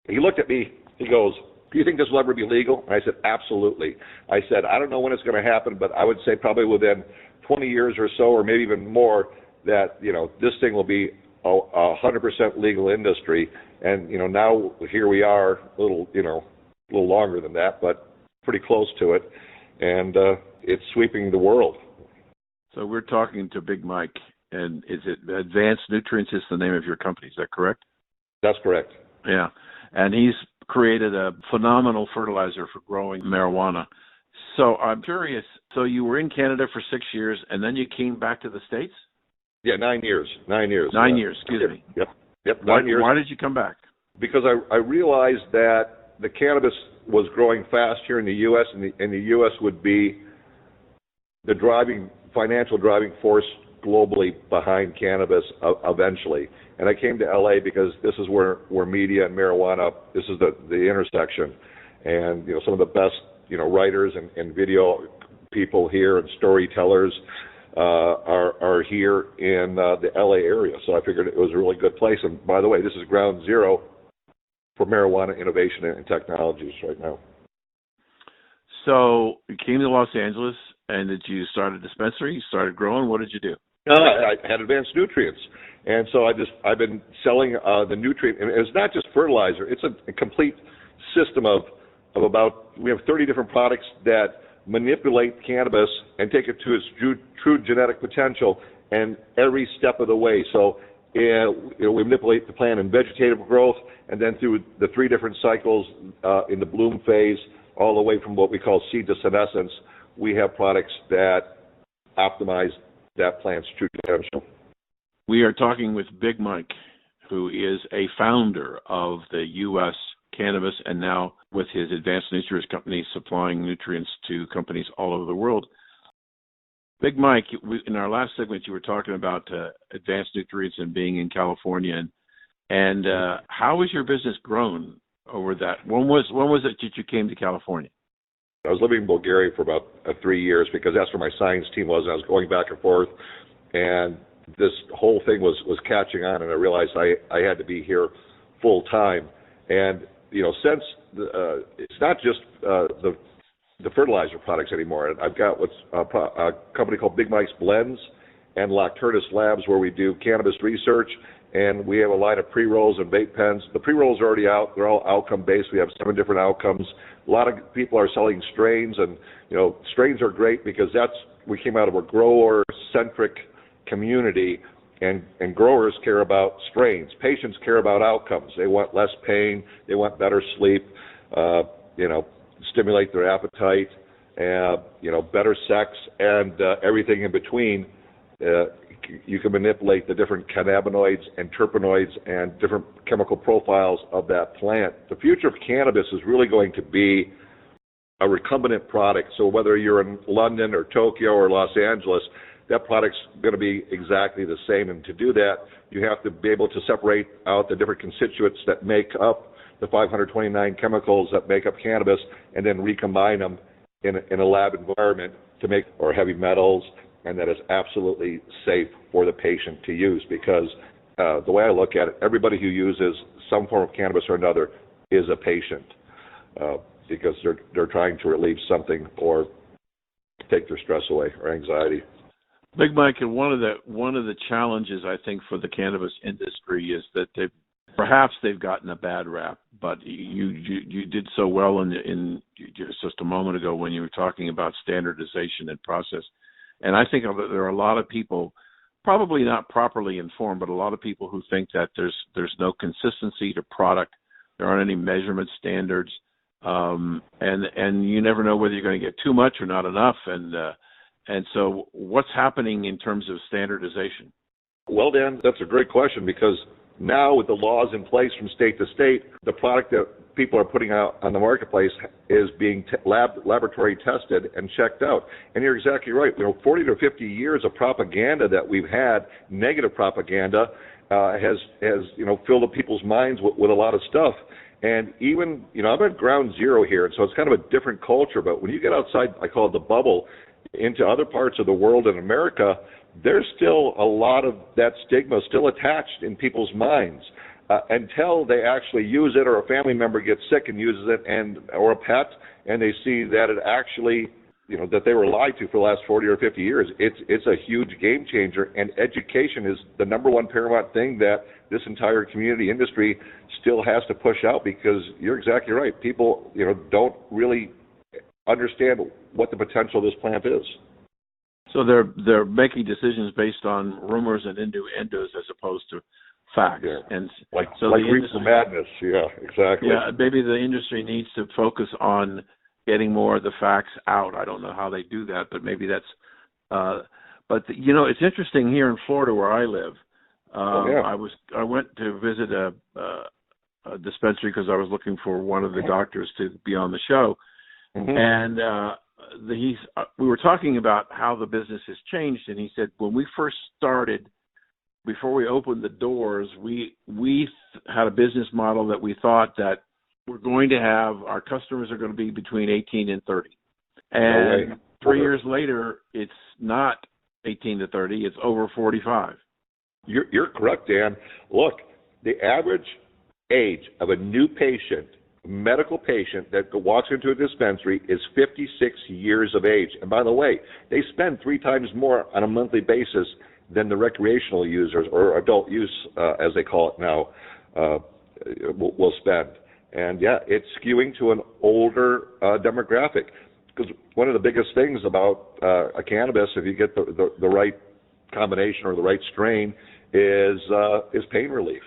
he looked at me. He goes, "Do you think this will ever be legal?" And I said, "Absolutely." I said, "I don't know when it's going to happen, but I would say probably within 20 years or so, or maybe even more, that this thing will be a 100% legal industry." And now here we are, a little longer than that, but pretty close to it, and it's sweeping the world. So we're talking to Big Mike, and is it Advanced Nutrients is the name of your company? Is that correct? That's correct. Yeah, and he's created a phenomenal fertilizer for growing marijuana. So I'm curious, so you were in Canada for 6 years, and then you came back to the States? Yeah, 9 years. 9 years. 9 years, excuse me. Yep, 9 years. Why did you come back? Because I realized that the cannabis was growing fast here in the U.S., and the U.S. would be the financial driving force globally behind cannabis eventually. And I came to LA because this is where media and marijuana, this is the intersection. And some of the best writers and video people here and storytellers are here in the LA area. So I figured it was a really good place. And by the way, this is ground zero for marijuana innovation and technologies right now. So you came to Los Angeles, and did you start a dispensary? You started growing? What did you do? I had Advanced Nutrients, and so I've been selling the nutrient. And it's not just fertilizer; it's a complete system of about, we have 30 different products that manipulate cannabis and take it to its true genetic potential, and every step of the way. So we manipulate the plant in vegetative growth, and then through the 3 different cycles in the bloom phase, all the way from what we call seed to senescence. We have products that optimize that plant's true potential. We are talking with Big Mike, who is a founder of the U.S. Cannabis, and now with his Advanced Nutrients company supplying nutrients to companies all over the world. Big Mike, in our last segment, you were talking about Advanced Nutrients and being in California, and how has your business grown over that? When was it that you came to California? I was living in Bulgaria for about 3 years because that's where my science team was, and I was going back and forth, and this whole thing was catching on, and I realized I had to be here full time. And since it's not just the the fertilizer products anymore. I've got what's a company called Big Mike's Blends and Lacturtis Labs, where we do cannabis research, and we have a line of pre-rolls and vape pens. The pre-rolls are already out. They're all outcome-based. We have 7 different outcomes. A lot of people are selling strains, and strains are great because we came out of a grower-centric community, and growers care about strains. Patients care about outcomes. They want less pain. They want better sleep, stimulate their appetite, better sex, and everything in between. You can manipulate the different cannabinoids and terpenoids and different chemical profiles of that plant. The future of cannabis is really going to be a recombinant product. So whether you're in London or Tokyo or Los Angeles, that product's going to be exactly the same. And to do that, you have to be able to separate out the different constituents that make up the 529 chemicals that make up cannabis, and then recombine them in a lab environment to make or heavy metals, and that is absolutely safe for the patient to use, because the way I look at it, everybody who uses some form of cannabis or another is a patient, because they're trying to relieve something or take their stress away or anxiety. Big Mike, and one of the challenges I think for the cannabis industry is that they've gotten a bad rap. But you did so well in just a moment ago when you were talking about standardization and process. And I think there are a lot of people, probably not properly informed, but a lot of people who think that there's no consistency to product. There aren't any measurement standards, and you never know whether you're going to get too much or not enough. And so, what's happening in terms of standardization? Well, Dan, that's a great question, because now with the laws in place from state to state, the product that people are putting out on the marketplace is being laboratory tested and checked out. And you're exactly right. 40 to 50 years of propaganda that we've had, negative propaganda, has filled up people's minds with a lot of stuff. And even, I'm at ground zero here, and so it's kind of a different culture. But when you get outside, I call it the bubble, into other parts of the world in America, there's still a lot of that stigma still attached in people's minds. Until they actually use it, or a family member gets sick and uses it, or a pet, and they see that it actually, that they were lied to for the last 40 or 50 years. It's a huge game changer, and education is the number one paramount thing that this entire community industry still has to push out, because you're exactly right. People, don't really understand what the potential of this plant is. So they're making decisions based on rumors and innuendos as opposed to facts. Yeah. And like so reason madness. Yeah, exactly. Yeah, maybe the industry needs to focus on getting more of the facts out. I don't know how they do that, but maybe that's. It's interesting here in Florida where I live. I went to visit a dispensary because I was looking for one of the doctors to be on the show. Mm-hmm. And we were talking about how the business has changed, and he said when we first started, before we opened the doors, we had a business model that we thought that we're going to have, our customers are going to be between 18 and 30. And 3 years later, it's not 18 to 30, it's over 45. You're correct, Dan. Look, the average age of a new patient, medical patient that walks into a dispensary, is 56 years of age. And by the way, they spend 3 times more on a monthly basis than the recreational users, or adult use, as they call it now, will spend. And yeah, it's skewing to an older demographic. Because one of the biggest things about a cannabis, if you get the right combination or the right strain, is pain relief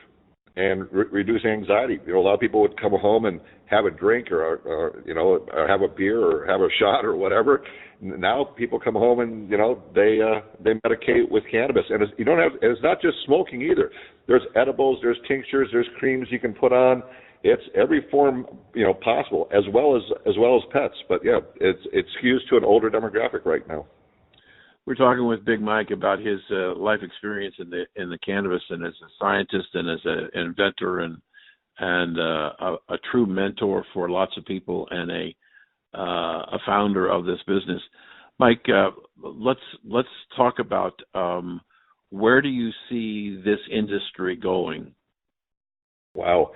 and reduce anxiety. A lot of people would come home and have a drink or have a beer or have a shot or whatever. Now people come home and they medicate with cannabis, and it's not just smoking either. There's edibles, there's tinctures, there's creams you can put on. It's every form possible, as well as pets. But yeah, it skews to an older demographic right now. We're talking with Big Mike about his life experience in the cannabis, and as a scientist and as an inventor and a true mentor for lots of people, and a founder of this business. Mike, let's talk about where do you see this industry going? Wow.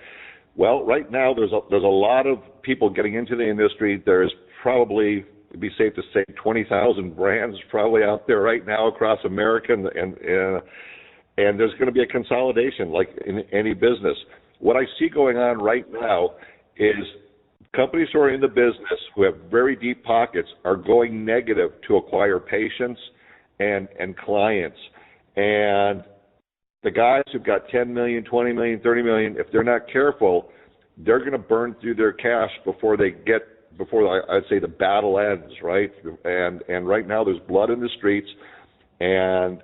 Well, right now there's a lot of people getting into the industry. There's probably, it'd be safe to say, 20,000 brands probably out there right now across America, and there's going to be a consolidation like in any business. What I see going on right now is companies who are in the business, who have very deep pockets, are going negative to acquire patients and clients. And the guys who've got 10 million, 20 million, 30 million, if they're not careful, they're going to burn through their cash before I'd say the battle ends, right? And right now there's blood in the streets. And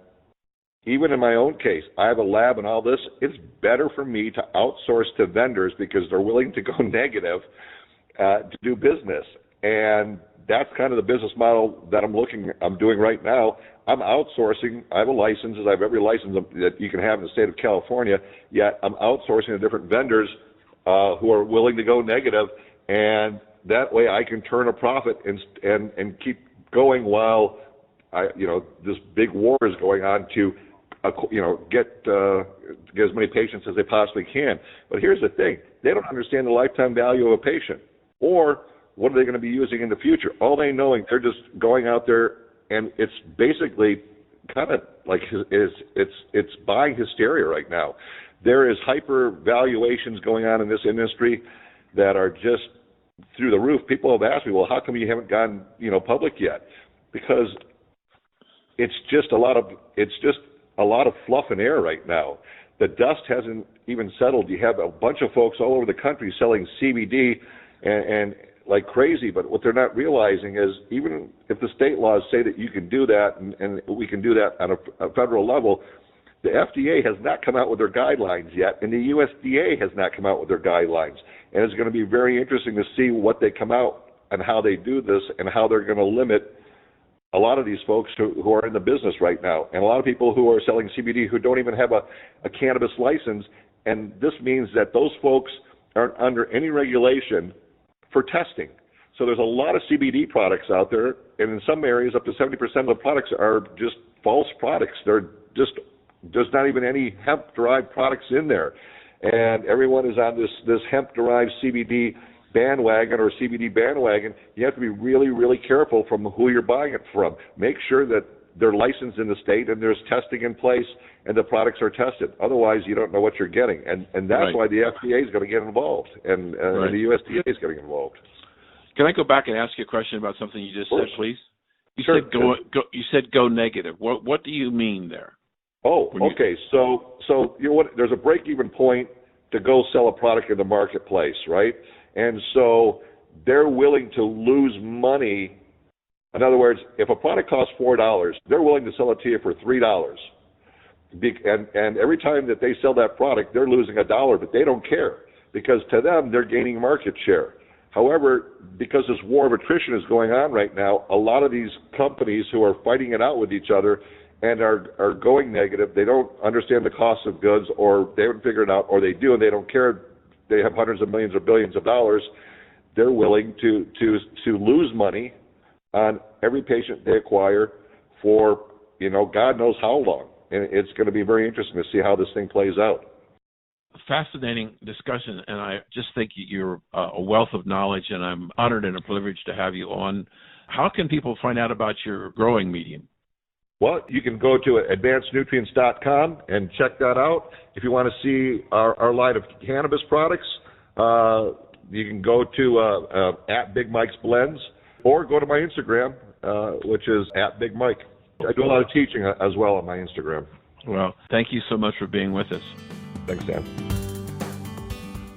even in my own case, I have a lab and all this. It's better for me to outsource to vendors because they're willing to go negative to do business. And that's kind of the business model that I'm doing right now. I'm outsourcing. I have a license. I have every license that you can have in the state of California, yet I'm outsourcing to different vendors who are willing to go negative, and that way I can turn a profit and keep going while this big war is going on to get as many patients as they possibly can. But here's the thing: they don't understand the lifetime value of a patient, or what are they going to be using in the future? All they know, they're just going out there, and it's basically kind of like it's buying hysteria right now. There is hyper valuations going on in this industry that are just through the roof. People have asked me, well, how come you haven't gone public yet? Because it's just a lot of fluff and air right now. The dust hasn't even settled. You have a bunch of folks all over the country selling CBD and like crazy, but what they're not realizing is even if the state laws say that you can do that and we can do that on a federal level, the FDA has not come out with their guidelines yet, and the USDA has not come out with their guidelines. And it's going to be very interesting to see what they come out and how they do this and how they're going to limit a lot of these folks who are in the business right now, and a lot of people who are selling CBD who don't even have a cannabis license. And this means that those folks aren't under any regulation for testing. So there's a lot of CBD products out there, and in some areas up to 70% of the products are just false products. There's not even any hemp-derived products in there. And everyone is on this hemp-derived CBD bandwagon or CBD bandwagon. You have to be really, really careful from who you're buying it from. Make sure that they're licensed in the state and there's testing in place and the products are tested. Otherwise, you don't know what you're getting. And that's why the FDA is going to get involved and the USDA is getting involved. Can I go back and ask you a question about something you just said, please? You said go negative. What do you mean there? Oh, okay. So you know what? There's a break-even point to go sell a product in the marketplace, right? And so they're willing to lose money. In other words, if a product costs $4, they're willing to sell it to you for $3. And every time that they sell that product, they're losing $1, but they don't care because to them, they're gaining market share. However, because this war of attrition is going on right now, a lot of these companies who are fighting it out with each other and are going negative, they don't understand the cost of goods, or they haven't figured it out, or they do and they don't care. They have hundreds of millions or billions of dollars. They're willing to lose money on every patient they acquire for, God knows how long. And it's going to be very interesting to see how this thing plays out. Fascinating discussion, and I just think you're a wealth of knowledge, and I'm honored and a privilege to have you on. How can people find out about your growing medium? Well, you can go to advancednutrients.com and check that out. If you want to see our line of cannabis products, you can go to at Big Mike's Blends, or go to my Instagram, which is at Big Mike. I do a lot of teaching as well on my Instagram. Well, thank you so much for being with us. Thanks, Dan.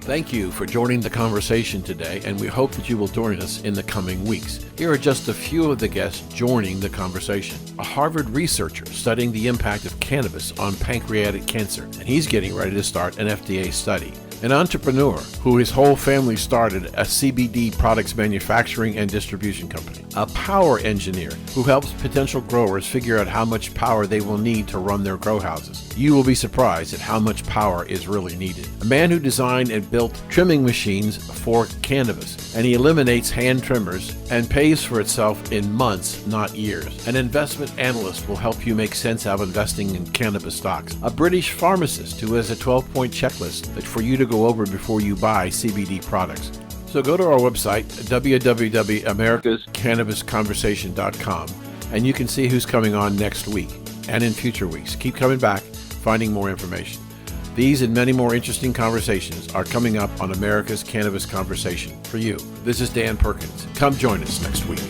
Thank you for joining the conversation today, and we hope that you will join us in the coming weeks. Here are just a few of the guests joining the conversation. A Harvard researcher studying the impact of cannabis on pancreatic cancer, and he's getting ready to start an FDA study. An entrepreneur who his whole family started a CBD products manufacturing and distribution company. A power engineer who helps potential growers figure out how much power they will need to run their grow houses. You will be surprised at how much power is really needed. A man who designed and built trimming machines for cannabis, and he eliminates hand trimmers and pays for itself in months, not years. An investment analyst will help you make sense out of investing in cannabis stocks. A British pharmacist who has a 12-point checklist that for you to go over before you buy CBD products. So go to our website, www.americascannabisconversation.com, and you can see who's coming on next week and in future weeks. Keep coming back, finding more information. These and many more interesting conversations are coming up on America's Cannabis Conversation for you. This is Dan Perkins. Come join us next week.